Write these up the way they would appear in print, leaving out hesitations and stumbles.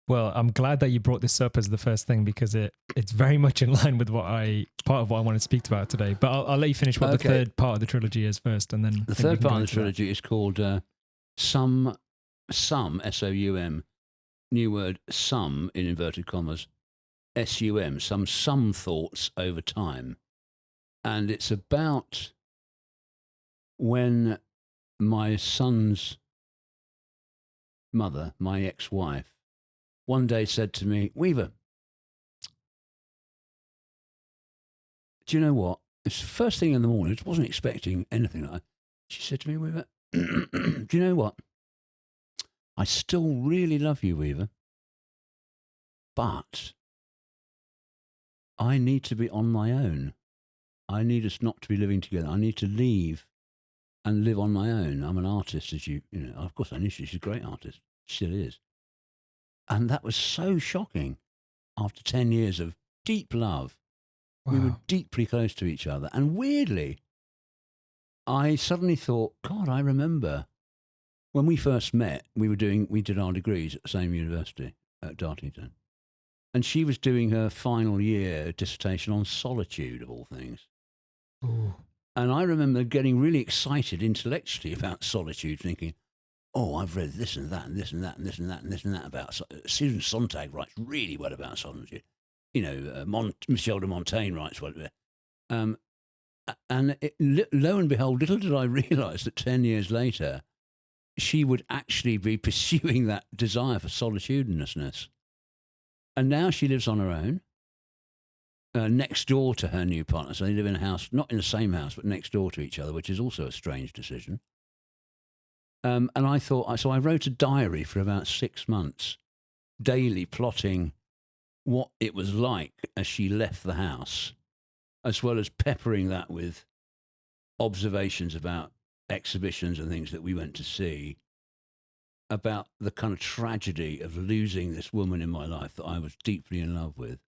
Well, I'm glad that you brought this up as the first thing because it's very much in line with part of what I wanted to speak about today. But I'll let you finish what the third part of the trilogy is first, and then the third part of the trilogy is called Some SOUM, new word some in inverted commas, SUM, some thoughts over time, and it's about when my son's mother, my ex-wife, one day said to me, "Weaver, do you know what? It's the first thing in the morning. I wasn't expecting anything like that." She said to me, "Weaver, do you know what? I still really love you, Weaver, but I need to be on my own. I need us not to be living together. I need to leave and live on my own. I'm an artist, as you know. Of course, I knew she's a great artist. She still is." And that was so shocking. After 10 years of deep love, we were deeply close to each other. And weirdly, I suddenly thought, God, I remember when we first met, we did our degrees at the same university at Dartington. And she was doing her final year dissertation on solitude, of all things. Ooh. And I remember getting really excited intellectually about solitude, thinking, oh, I've read this and that and this and that and this and that and this and that about Susan Sontag writes really well about solitude. You know, Michel de Montaigne writes well. And lo and behold, little did I realise that 10 years later, she would actually be pursuing that desire for solitudinousness. And now she lives on her own, next door to her new partner. So they live in a house, not in the same house, but next door to each other, which is also a strange decision. And I thought, so I wrote a diary for about 6 months, daily plotting what it was like as she left the house, as well as peppering that with observations about exhibitions and things that we went to see, about the kind of tragedy of losing this woman in my life that I was deeply in love with.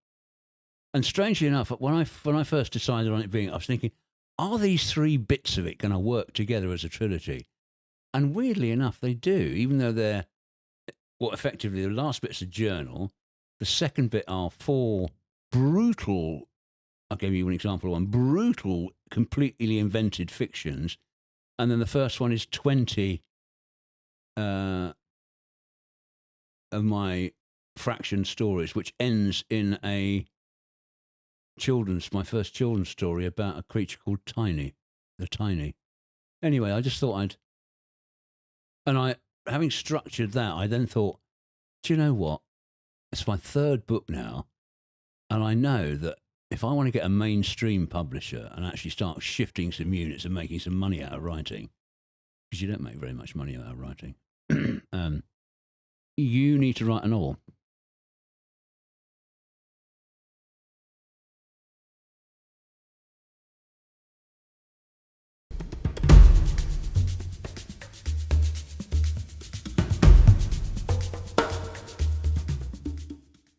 And strangely enough, when I first decided on it being, I was thinking, are these 3 bits of it going to work together as a trilogy? And weirdly enough, they do, even though they're, well, effectively the last bit's a journal. The second bit are 4 brutal, I'll give you an example of one, brutal, completely invented fictions. And then the first one is 20 of my fraction stories, which ends in my first children's story about a creature called Tiny, the Tiny. Anyway, I just thought having structured that, I then thought, do you know what? It's my 3rd book now, and I know that if I want to get a mainstream publisher and actually start shifting some units and making some money out of writing, because you don't make very much money out of writing, you need to write a novel.